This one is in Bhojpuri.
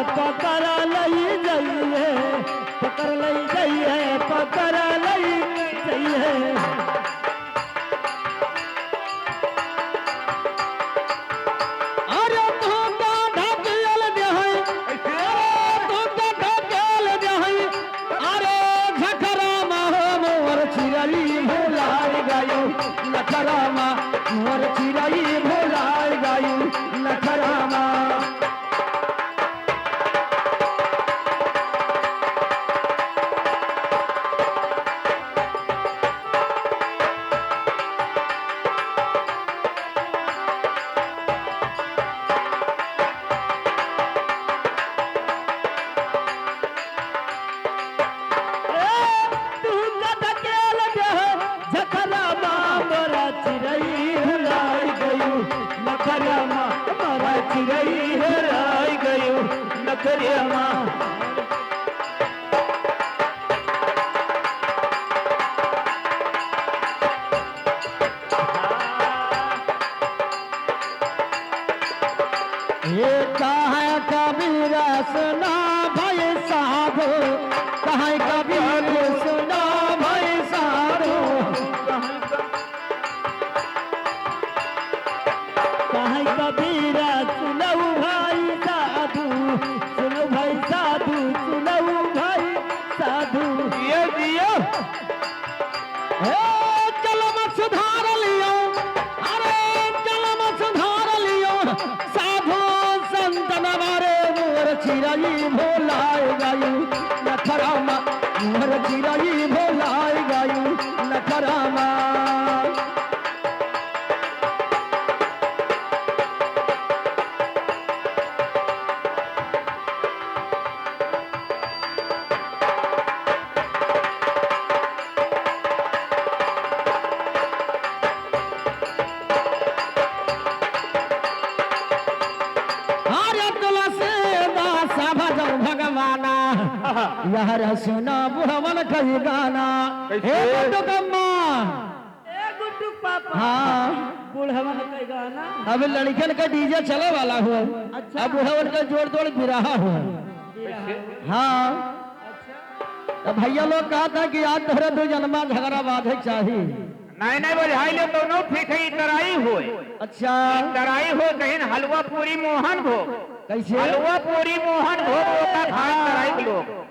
पकड़ लई जाइए, पकड़ लई जाइए, पकड़ लई जाइए। अरे तू तो ढकेल दे है, तू तो ढकेल दे है, अरे झखरामा हो मोर चिरई भुलाय गयो, नखरामा मोर चिरई भुलाय गयो, नखरामा। ये कहाँ कबीरा सुना भाई साधो, कहाँ कबीर सुना भाई साधो, कहाँ कबीरा सुनऊ भाई साधु, सुनो भाई साधु, सुनऊ भाई साधु। ये दियो जलम सुधार लियो, अरे जलम सुधार लियो, साधु संतन मारे मोर चिरई भोलाय गयो, नखरामा मोर चिरई भोलाय गयो, नखरामा। यार सुना बुढ़वन कही गाना, हे गुड्डू कम्मा, ए गुड्डू पापा, हाँ बुढ़वन कही गाना। अब लड़कन का डीजे चले वाला हो, अच्छा। अब बुढ़वन का जोड़ तोड़ बिरहा हो, हाँ। अच्छा। भैया लोग कहा था कि आज तोहरा दो जन्मा झगड़ा बाधे चाहिए। नहीं नहीं बुझाई ले दोनों ठीक है, तराई हो। अच्छा तराई हो कहीं हलवा पूरी मोहन भोग, कैसे हलवा पूरी मोहन भोग होता था तराई लोग।